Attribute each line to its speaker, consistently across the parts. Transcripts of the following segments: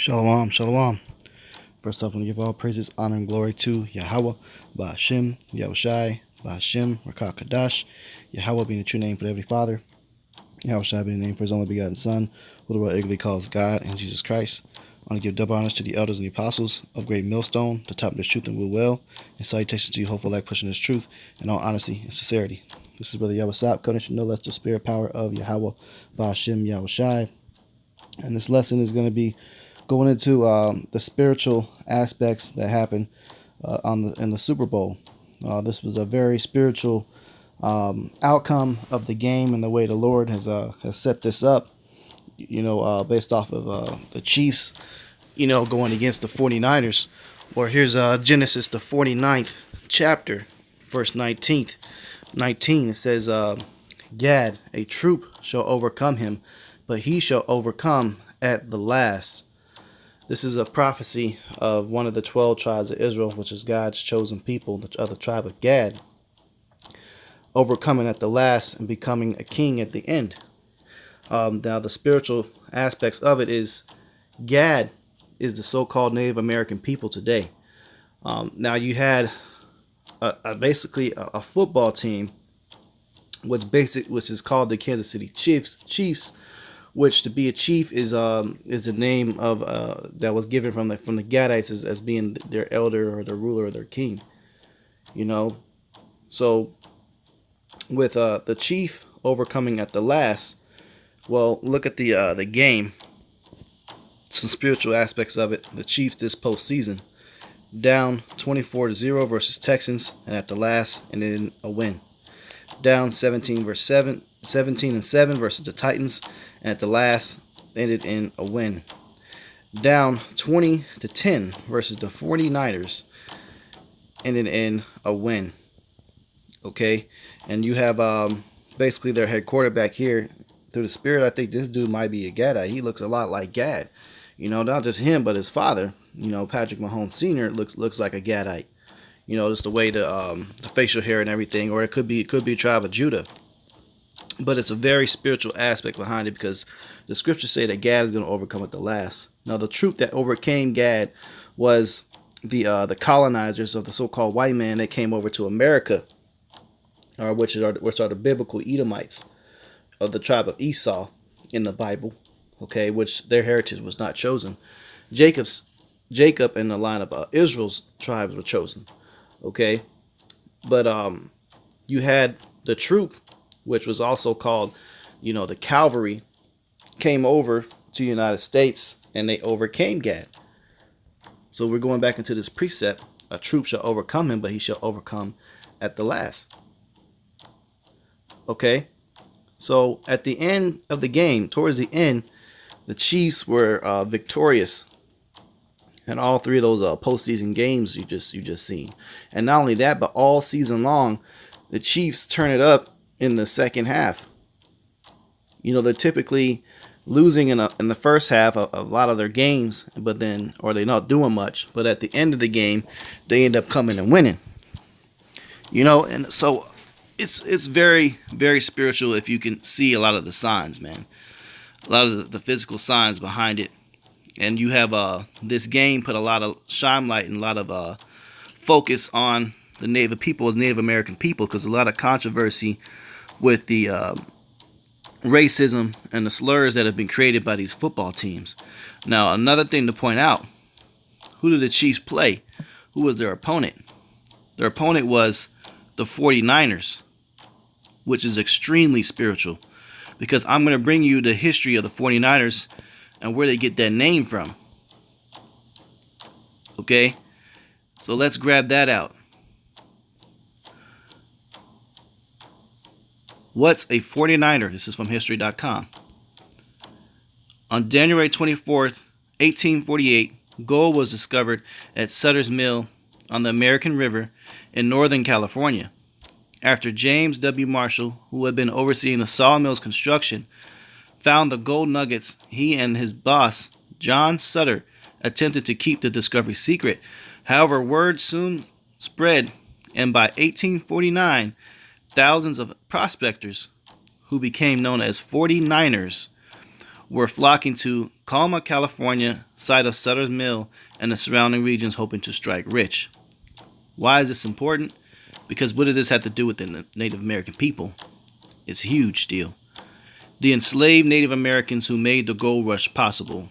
Speaker 1: Shalom, shalom. First off, I want to give all praises, honor, and glory to Yahweh, Ba'ashem, Yahushai, Ba'ashem, Rakah Kadash, Yahweh being the true name for the Heavenly Father, Yahushai being the name for His only begotten Son, who the world eagerly calls God, and Jesus Christ. I want to give double honors to the elders and the apostles of Great Millstone, the top of this truth and will, and salutations to you, hopeful elect pushing this truth in all honesty and sincerity. This is Brother Yahweh Sop, coming to no less the spirit power of Yahweh, Ba'ashem, Yahushai. And this lesson is going to be going into the spiritual aspects that happened in the Super Bowl. This was a very spiritual outcome of the game, and the way the Lord has set this up, based off of the Chiefs, going against the 49ers. Or here's Genesis, the 49th chapter, verse 19. It says, Gad, a troop shall overcome him, but he shall overcome at the last. This is a prophecy of one of the 12 tribes of Israel, which is God's chosen people, the other tribe of Gad, overcoming at the last and becoming a king at the end. Now, the spiritual aspects of it is Gad is the so-called Native American people today. Now, you had basically a football team, which is called the Kansas City Chiefs, which to be a chief is a name of that was given from the Gadites as being their elder or their ruler or their king. So with the chief overcoming at the last, well, look at the game. Some spiritual aspects of it. The Chiefs this postseason down 24-0 versus Texans, and at the last and then a win. Down 17 and 7 versus the Titans, and at the last ended in a win. Down 20-10 versus the 49ers, ended in a win. Okay, and you have basically their head quarterback here. Through the spirit, I think this dude might be a Gadite. He looks a lot like Gad. Not just him, but his father. Patrick Mahomes Sr. looks like a Gadite. Just the way the facial hair and everything, or it could be a tribe of Judah. But it's a very spiritual aspect behind it, because the scriptures say that Gad is going to overcome at the last. Now, the troop that overcame Gad was the colonizers of the so-called white man that came over to America, which are the biblical Edomites of the tribe of Esau in the Bible. Okay, which their heritage was not chosen. Jacob and the line of Israel's tribes were chosen. Okay, but you had the troop, which was also called, the cavalry, came over to the United States, and they overcame Gad. So we're going back into this precept: a troop shall overcome him, but he shall overcome at the last. Okay, so at the end of the game, towards the end, the Chiefs were victorious in all three of those postseason games you just seen. And not only that, but all season long, the Chiefs turn it up in the second half. They're typically losing in the first half of a lot of their games, but then, or they're not doing much. But at the end of the game, they end up coming and winning. And so it's very, very spiritual if you can see a lot of the signs, man. A lot of the physical signs behind it. And you have this game put a lot of limelight and a lot of focus on the Native people as Native American people, because a lot of controversy with the racism and the slurs that have been created by these football teams. Now, another thing to point out, who did the Chiefs play? Who was their opponent? Their opponent was the 49ers, which is extremely spiritual, because I'm going to bring you the history of the 49ers and where they get that name from. Okay? So let's grab that out. What's a 49er? This is from history.com. On January 24th, 1848, gold was discovered at Sutter's Mill on the American River in Northern California. After James W. Marshall, who had been overseeing the sawmill's construction, found the gold nuggets, he and his boss, John Sutter, attempted to keep the discovery secret. However, word soon spread, and by 1849, thousands of prospectors, who became known as 49ers, were flocking to Colma, California, site of Sutter's Mill and the surrounding regions, hoping to strike rich. Why is this important? Because what does this have to do with the Native American people? It's a huge deal. The enslaved Native Americans who made the gold rush possible.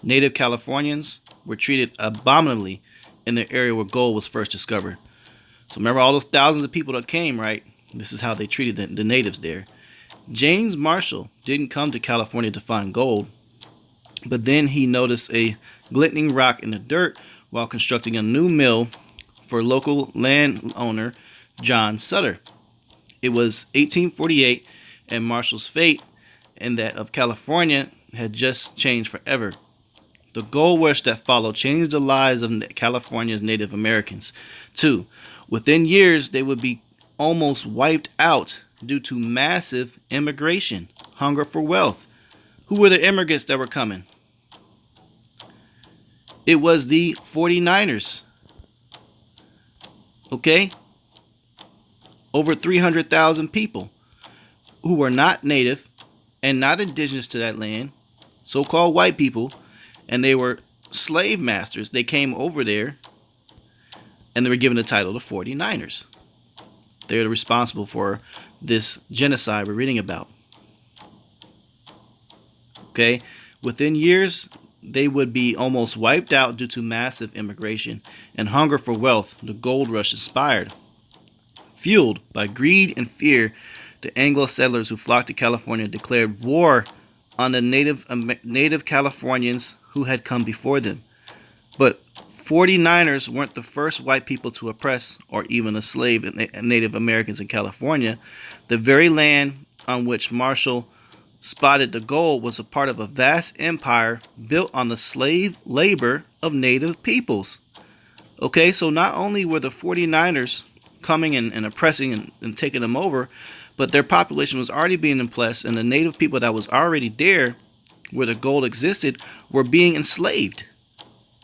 Speaker 1: Native Californians were treated abominably in the area where gold was first discovered. So remember all those thousands of people that came, right? This is how they treated the natives there. James Marshall didn't come to California to find gold, but then he noticed a glistening rock in the dirt while constructing a new mill for local landowner John Sutter. It was 1848, and Marshall's fate and that of California had just changed forever. The gold rush that followed changed the lives of California's Native Americans, too. Within years, they would be almost wiped out due to massive immigration, hunger for wealth. Who were the immigrants that were coming? It was the 49ers. Okay? Over 300,000 people who were not native and not indigenous to that land, so-called white people, and they were slave masters. They came over there and they were given the title of 49ers. They're responsible for this genocide we're reading about. Okay? Within years, they would be almost wiped out due to massive immigration and hunger for wealth the gold rush inspired. Fueled by greed and fear, the Anglo settlers who flocked to California declared war on the native Californians who had come before them. But 49ers weren't the first white people to oppress or even enslave Native Americans in California. The very land on which Marshall spotted the gold was a part of a vast empire built on the slave labor of native peoples. Okay, so not only were the 49ers coming and oppressing and taking them over, but their population was already being oppressed, and the native people that was already there where the gold existed were being enslaved.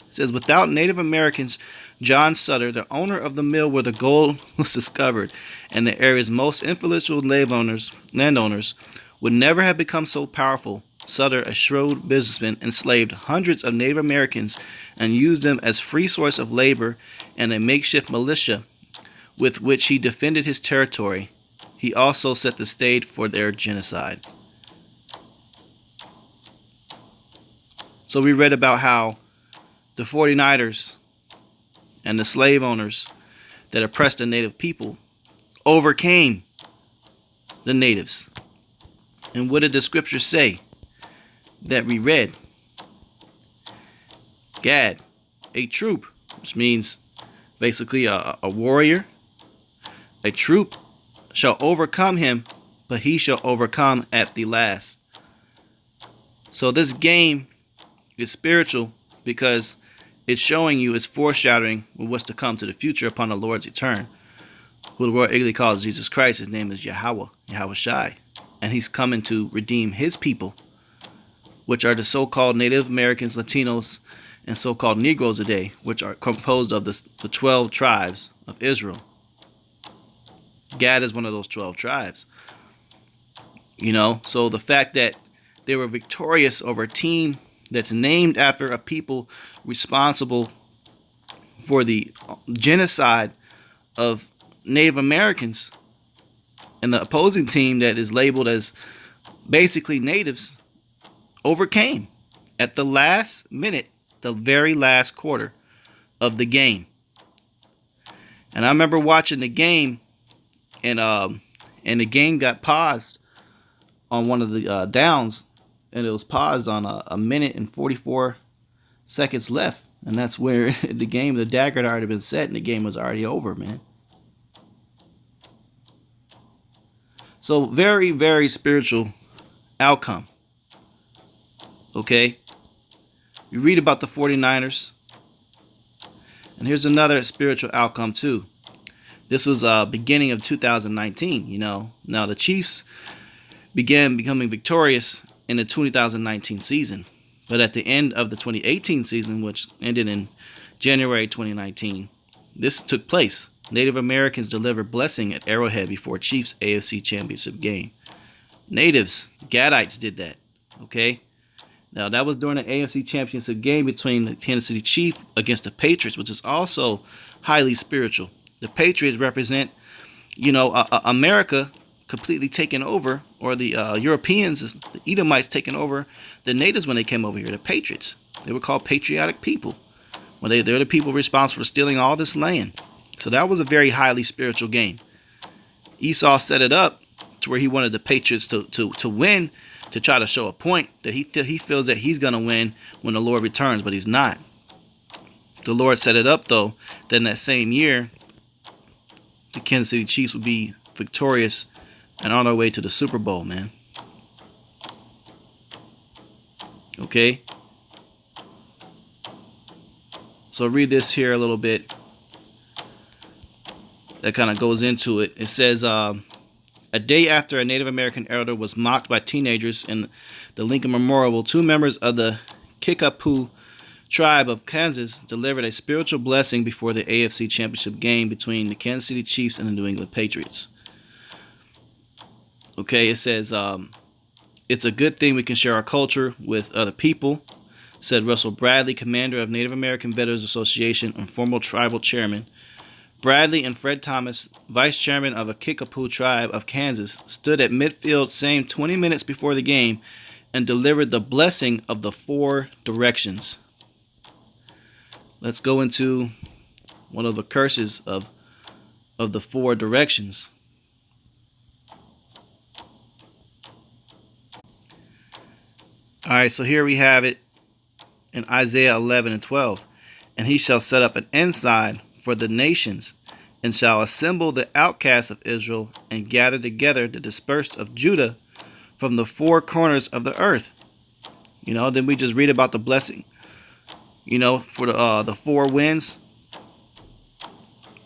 Speaker 1: It says, without Native Americans, John Sutter, the owner of the mill where the gold was discovered, and the area's most influential landowners, would never have become so powerful. Sutter, a shrewd businessman, enslaved hundreds of Native Americans and used them as free source of labor and a makeshift militia with which he defended his territory. He also set the stage for their genocide. So we read about how the 49ers and the slave owners that oppressed the native people overcame the natives. And what did the scripture say that we read? Gad, a troop, which means basically a warrior. A troop shall overcome him, but he shall overcome at the last. So this game is spiritual because it's showing you, it's foreshadowing what's to come to the future upon the Lord's return, who the world eagerly calls Jesus Christ. His name is Yahweh Shai. And he's coming to redeem his people, which are the so-called Native Americans, Latinos, and so-called Negroes today, which are composed of the 12 tribes of Israel. Gad is one of those 12 tribes. You know, so the fact that they were victorious over a team that's named after a people responsible for the genocide of Native Americans, and the opposing team that is labeled as basically natives overcame at the last minute, the very last quarter of the game. And I remember watching the game, and the game got paused on one of the downs, and it was paused on a minute and 44 seconds left, and that's where the dagger had already been set, and the game was already over, man. So very, very spiritual outcome. Okay? You read about the 49ers. And here's another spiritual outcome too. This was beginning of 2019, you know. Now the Chiefs began becoming victorious in the 2019 season. But at the end of the 2018 season, which ended in January 2019, this took place. Native Americans delivered blessing at Arrowhead before Chiefs AFC Championship game. Natives, Gadites did that. Okay? Now, that was during the AFC Championship game between the Kansas City Chiefs against the Patriots, which is also highly spiritual. The Patriots represent, America completely taking over, or the Europeans, the Edomites taking over the natives when they came over here, the Patriots. They were called patriotic people. Well, they're the people responsible for stealing all this land. So that was a very highly spiritual game. Esau set it up to where he wanted the Patriots to win, to try to show a point that he feels that he's going to win when the Lord returns, but he's not. The Lord set it up, though, that in that same year, the Kansas City Chiefs would be victorious and on their way to the Super Bowl, man. Okay? So I'll read this here a little bit. That kind of goes into it. It says, a day after a Native American elder was mocked by teenagers in the Lincoln Memorial, 2 members of the Kickapoo tribe of Kansas delivered a spiritual blessing before the AFC Championship game between the Kansas City Chiefs and the New England Patriots. Okay, it says, it's a good thing we can share our culture with other people, said Russell Bradley, commander of Native American Veterans Association and former tribal chairman. Bradley and Fred Thomas, vice chairman of the Kickapoo tribe of Kansas, stood at midfield same 20 minutes before the game and delivered the blessing of the 4 directions. Let's go into one of the curses of the 4 directions. All right, so here we have it in Isaiah 11 and 12. And he shall set up an ensign for the nations, and shall assemble the outcasts of Israel, and gather together the dispersed of Judah from the 4 corners of the earth. Then we just read about the blessing, for the 4 winds,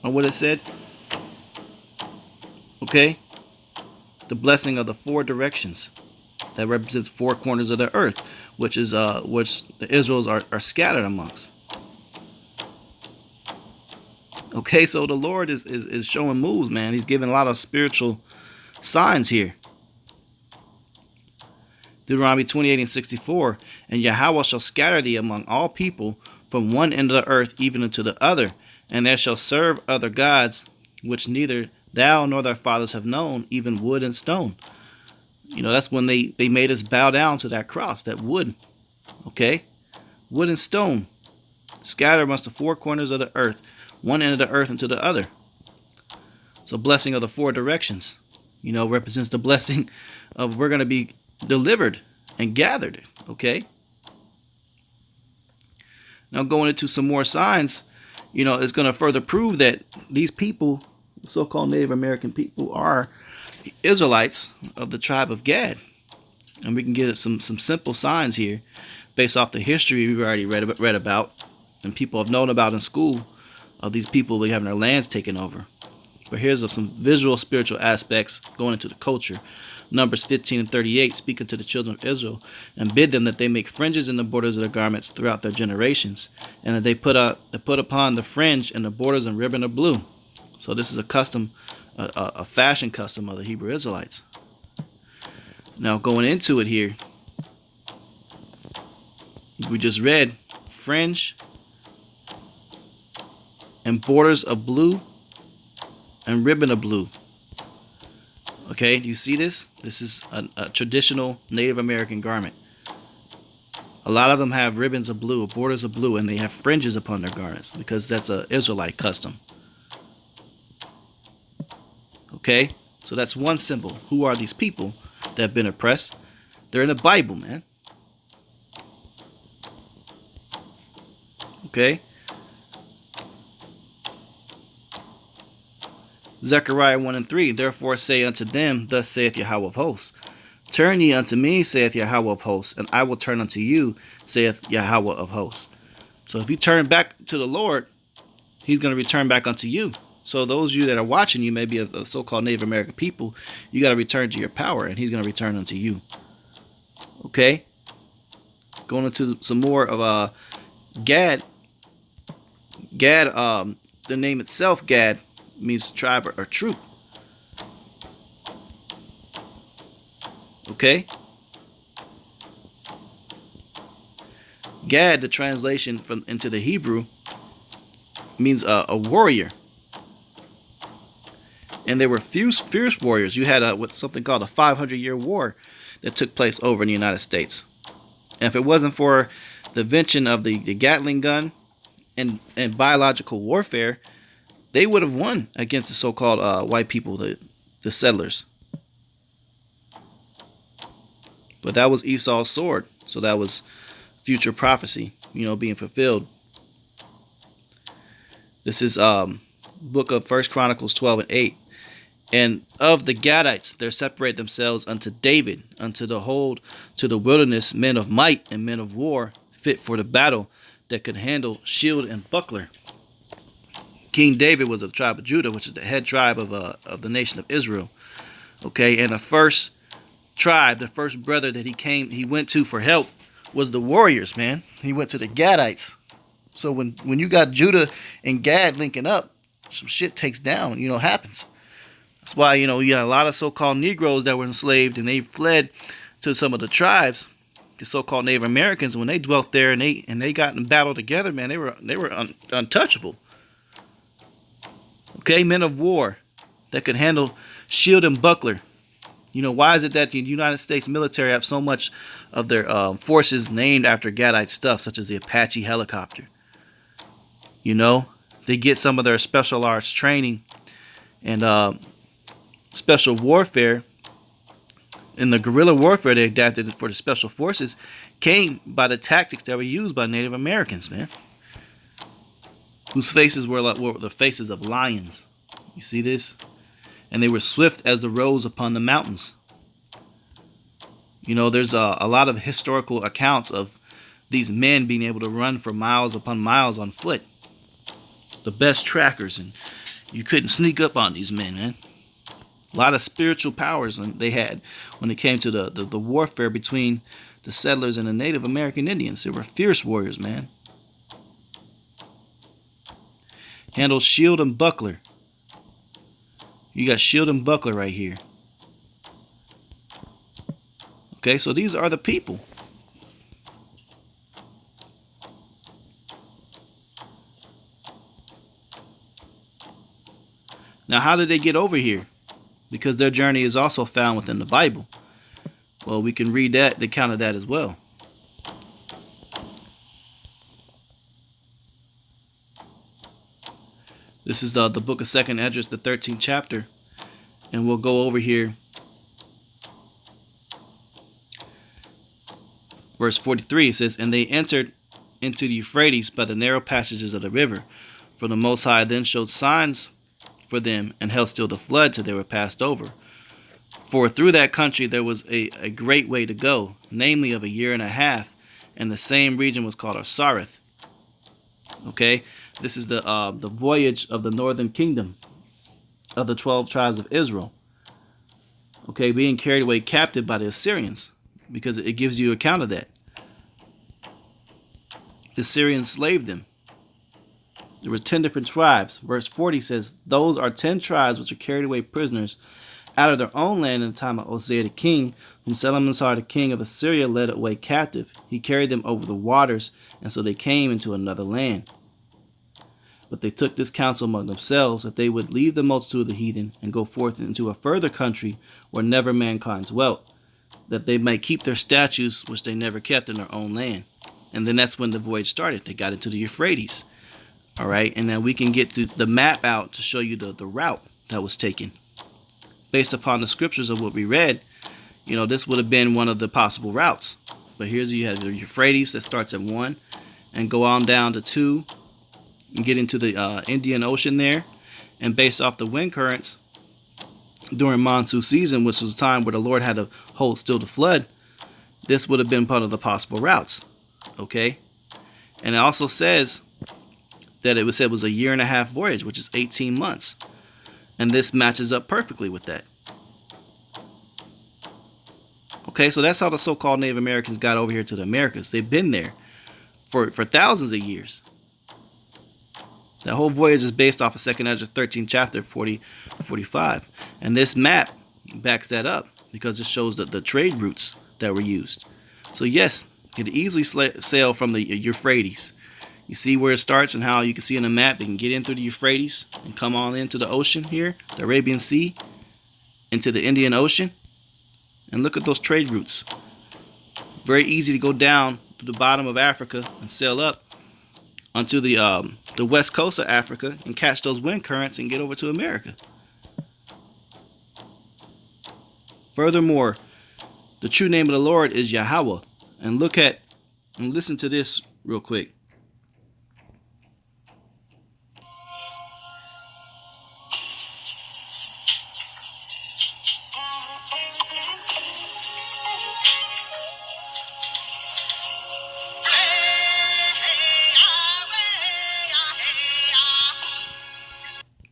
Speaker 1: or what it said. Okay, the blessing of the 4 directions that represents 4 corners of the earth, which the Israels are scattered amongst. Okay, so the Lord is showing moves, man. He's giving a lot of spiritual signs here. Deuteronomy 28 and 64, and Yahweh shall scatter thee among all people from one end of the earth even unto the other, and thou shalt serve other gods, which neither thou nor thy fathers have known, even wood and stone. That's when they made us bow down to that cross, that wood. Okay? Wood and stone. Scattered amongst the 4 corners of the earth, one end of the earth into the other. So blessing of the 4 directions, represents the blessing of we're going to be delivered and gathered. Okay? Now going into some more signs, it's going to further prove that these people, so-called Native American people, are Israelites of the tribe of Gad. And we can get some simple signs here based off the history we've already read about and people have known about in school of these people having their lands taken over. But here's some visual spiritual aspects going into the culture. Numbers 15 and 38, speaking to the children of Israel, and bid them that they make fringes in the borders of their garments throughout their generations, and that they put upon the fringe and the borders and ribbon of blue. So this is a custom, a fashion custom of the Hebrew Israelites. Now going into it here, we just read fringe and borders of blue and ribbon of blue. Okay, do you see this? This is a traditional Native American garment. A lot of them have ribbons of blue, borders of blue, and they have fringes upon their garments because that's an Israelite custom. Okay, so that's one symbol. Who are these people that have been oppressed? They're in the Bible, man. Okay. Zechariah 1 and 3, therefore say unto them, thus saith Yahweh of hosts, turn ye unto me, saith Yahweh of hosts, and I will turn unto you, saith Yahweh of hosts. So if you turn back to the Lord, he's going to return back unto you. So those of you that are watching, you may be a so-called Native American people, you got to return to your power, and he's going to return unto you. Okay? Going into some more of Gad. Gad, the name itself, Gad, means tribe or troop. Okay? Gad, the translation from into the Hebrew, means a warrior. And they were fierce warriors. You had something called a 500-year war that took place over in the United States. And if it wasn't for the invention of the Gatling gun and biological warfare, they would have won against the so-called white people, the settlers. But that was Esau's sword. So that was future prophecy, being fulfilled. This is book of 1 Chronicles 12 and 8. And of the Gadites, there separate themselves unto David, unto the wilderness, men of might and men of war, fit for the battle, that could handle shield and buckler. King David was of the tribe of Judah, which is the head tribe of the nation of Israel. Okay, and the first tribe, the first brother that he went to for help was the warriors, man. He went to the Gadites. So when you got Judah and Gad linking up, some shit takes down, happens. That's why, you got a lot of so-called Negroes that were enslaved, and they fled to some of the tribes, the so-called Native Americans. When they dwelt there and they got in battle together, man, they were untouchable. Okay, men of war that could handle shield and buckler. Why is it that the United States military have so much of their forces named after Gadite stuff, such as the Apache helicopter? They get some of their special arts training and special warfare, and the guerrilla warfare they adapted for the special forces came by the tactics that were used by Native Americans, man, whose faces were the faces of lions. You see this? And they were swift as the roes upon the mountains. There's a lot of historical accounts of these men being able to run for miles upon miles on foot. The best trackers, and you couldn't sneak up on these men, man. A lot of spiritual powers they had when it came to the warfare between the settlers and the Native American Indians. They were fierce warriors, man. Handled shield and buckler. You got shield and buckler right here. Okay, so these are the people. Now, how did they get over here? Because their journey is also found within the Bible. Well, we can read the account of that as well. This is the book of 2nd Esdras, the 13th chapter. And we'll go over here. Verse 43, it says, "And they entered into the Euphrates by the narrow passages of the river. For the Most High then showed signs for them, and held still the flood till they were passed over. For through that country there was a great way to go, namely of a year and a half, and the same region was called Sareth." Okay, this is the voyage of the northern kingdom of the 12 tribes of Israel. Okay, being carried away captive by the Assyrians, because it gives you account of that. The Assyrians enslaved them. There were 10 different tribes. Verse 40 says, "Those are 10 tribes which were carried away prisoners out of their own land in the time of Hosea the king, whom Salmanasar the king of Assyria led away captive. He carried them over the waters, and so they came into another land. But they took this counsel among themselves, that they would leave the multitude of the heathen, and go forth into a further country where never mankind dwelt, that they might keep their statutes which they never kept in their own land." And then that's when the voyage started. They got into the Euphrates. All right, and then we can get the map out to show you the route that was taken. Based upon the scriptures of what we read, this would have been one of the possible routes. But you have the Euphrates that starts at 1 and go on down to 2 and get into the Indian Ocean there. And based off the wind currents during monsoon season, which was a time where the Lord had to hold still the flood, this would have been part of the possible routes. Okay, and it also says that it was said was a year and a half voyage, which is 18 months. And this matches up perfectly with that. Okay, so that's how the so-called Native Americans got over here to the Americas. They've been there for thousands of years. That whole voyage is based off of 2nd Esdras 13 chapter 40-45. And this map backs that up because it shows the trade routes that were used. So yes, Could easily sail from the Euphrates. You see where it starts and how you can see in the map they can get in through the Euphrates and come on into the ocean here, the Arabian Sea, into the Indian Ocean. And look at those trade routes. Very easy to go down to the bottom of Africa and sail up onto the west coast of Africa and catch those wind currents and get over to America. Furthermore, the true name of the Lord is Yahweh. And look at and listen to this real quick.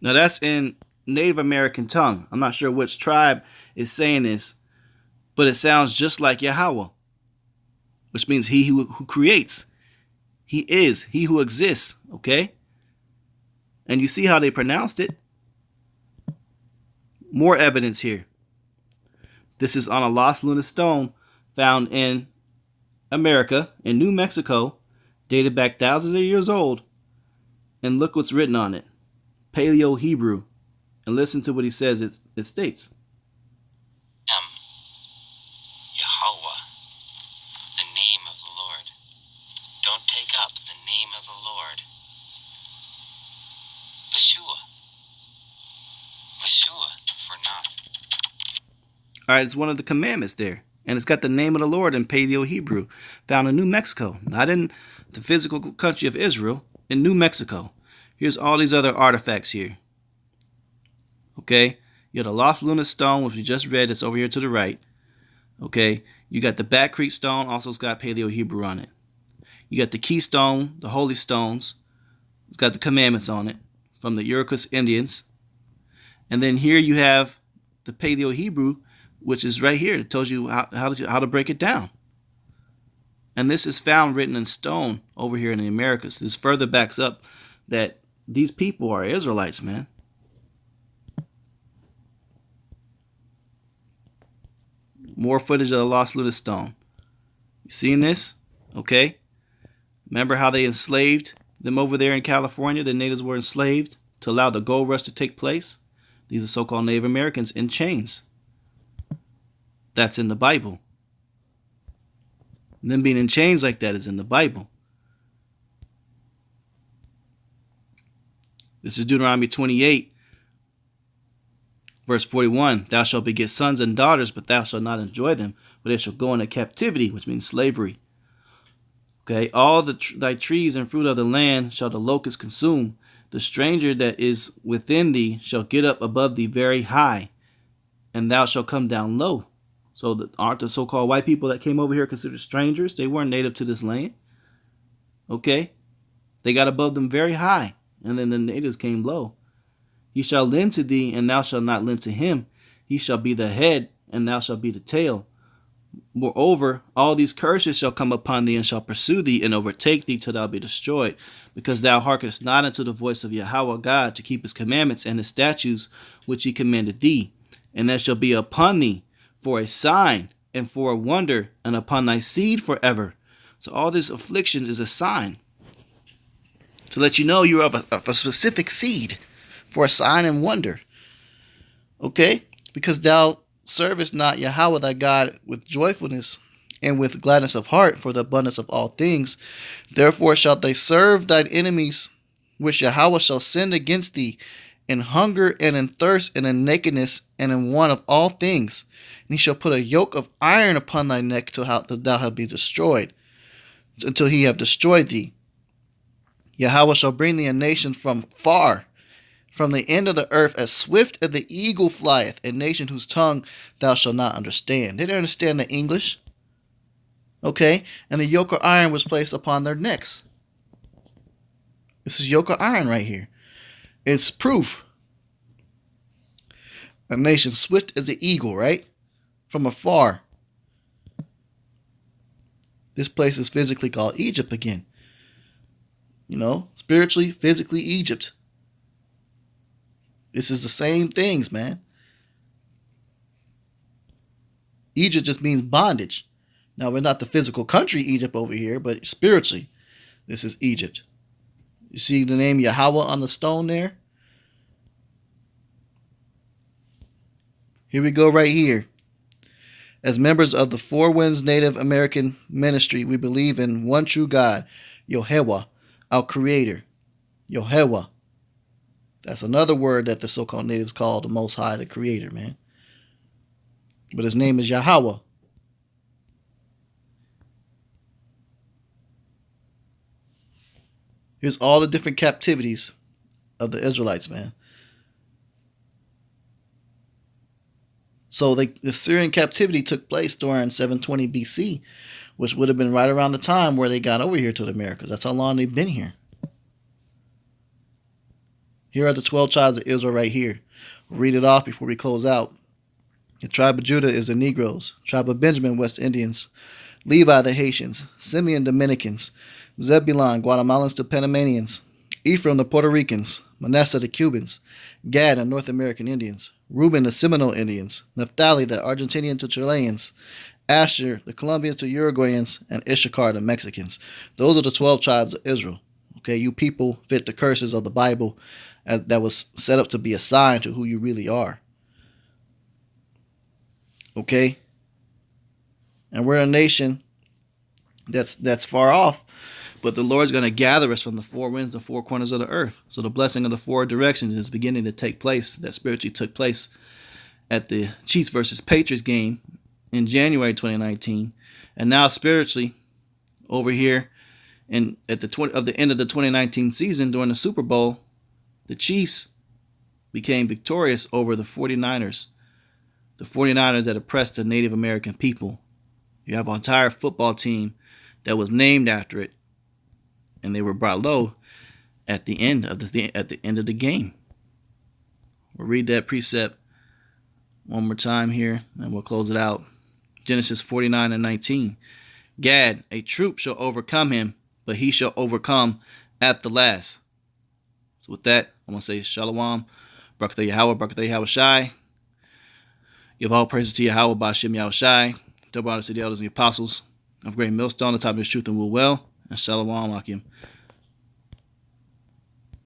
Speaker 1: Now that's in Native American tongue. I'm not sure which tribe is saying this, but it sounds just like Yahweh, which means he who creates. He is, he who exists, okay? And you see how they pronounced it? More evidence here. This is on a lost lunar stone found in America, in New Mexico, dated back thousands of years old. And look what's written on it. Paleo Hebrew, and listen to what he says. It states,
Speaker 2: Yahweh, the name of the Lord. Don't take up the name of the Lord. Yeshua for naught.
Speaker 1: All right, it's one of the commandments there, and it's got the name of the Lord in Paleo Hebrew, found in New Mexico, not in the physical country of Israel, in New Mexico. Here's all these other artifacts here. Okay, you got a lost lunar stone, which we just read. It's over here to the right. Okay, you got the Bat Creek stone, also it's got Paleo Hebrew on it. You got the keystone, the holy stones. It's got the commandments on it from the Iroquois Indians. And then here you have the Paleo Hebrew, which is right here. It tells you how to break it down. And this is found written in stone over here in the Americas. This further backs up that these people are Israelites, man. More footage of the lost lunar stone. You seeing this? Okay. Remember how they enslaved them over there in California? The natives were enslaved to allow the gold rush to take place. These are so-called Native Americans in chains. That's in the Bible. Them being in chains like that is in the Bible. This is Deuteronomy 28, verse 41. Thou shalt beget sons and daughters, but thou shalt not enjoy them, but they shall go into captivity, which means slavery. Okay, all thy trees and fruit of the land shall the locust consume. The stranger that is within thee shall get up above thee very high, and thou shalt come down low. So aren't the so-called white people that came over here considered strangers? They weren't native to this land. Okay, they got above them very high. And then the natives came low. He shall lend to thee, and thou shalt not lend to him. He shall be the head, and thou shalt be the tail. Moreover, all these curses shall come upon thee, and shall pursue thee, and overtake thee till thou be destroyed, because thou hearkenest not unto the voice of Yahweh God, to keep his commandments and his statutes, which he commanded thee. And that shall be upon thee for a sign, and for a wonder, and upon thy seed forever. So all this afflictions is a sign, to let you know you're of a specific seed, for a sign and wonder. Okay? Because thou servest not Yahweh thy God with joyfulness and with gladness of heart for the abundance of all things. Therefore shalt thou serve thine enemies, which Yahweh shall send against thee, in hunger and in thirst and in nakedness and in want of all things. And he shall put a yoke of iron upon thy neck till thou have been destroyed, until he have destroyed thee. Yahweh shall bring thee a nation from far, from the end of the earth, as swift as the eagle flieth, a nation whose tongue thou shalt not understand. They didn't understand the English. Okay? And the yoke of iron was placed upon their necks. This is yoke of iron right here. It's proof. A nation swift as the eagle, right? From afar. This place is physically called Egypt again. You know, spiritually, physically, Egypt. This is the same things, man. Egypt just means bondage. Now, we're not the physical country Egypt over here, but spiritually, this is Egypt. You see the name Yahweh on the stone there? Here we go right here. As members of the Four Winds Native American Ministry, we believe in one true God, Yehovah, our Creator. Yehovah. That's another word that the so-called natives call the Most High, the Creator, man. But his name is Yahweh. Here's all the different captivities of the Israelites, man. So the Syrian captivity took place during 720 BC, which would have been right around the time where they got over here to the Americas. That's how long they've been here. Here are the 12 tribes of Israel right here. We'll read it off before we close out. The tribe of Judah is the Negroes. Tribe of Benjamin, West Indians. Levi, the Haitians. Simeon, Dominicans. Zebulon, Guatemalans to Panamanians. Ephraim, the Puerto Ricans. Manasseh, the Cubans. Gad, the North American Indians. Reuben, the Seminole Indians. Naphtali, the Argentinian to Chileans. Asher, the Colombians to Uruguayans. And Issachar, the Mexicans. Those are the 12 tribes of Israel. Okay, you people fit the curses of the Bible that was set up to be a sign to who you really are. Okay? And we're a nation that's far off, but the Lord's going to gather us from the four winds, the four corners of the earth. So the blessing of the four directions is beginning to take place, that spiritually took place at the Chiefs versus Patriots game in January 2019. And now spiritually, over here, and at the end of the 2019 season during the Super Bowl, the Chiefs became victorious over the 49ers. The 49ers that oppressed the Native American people. You have an entire football team that was named after it, and they were brought low at the end of the game. We'll read that precept one more time here, and we'll close it out. Genesis 49:19. Gad, a troop shall overcome him, but he shall overcome at the last. So with that, I'm going to say Shalom, Barakatah Yahweh, Barakatah Yahweh Shai. Give all praises to Yahweh, Ba'ashem Yahweh Shai. Double honors to the elders and the apostles of Great Millstone, the top of his truth and will well. And Shalom Akim.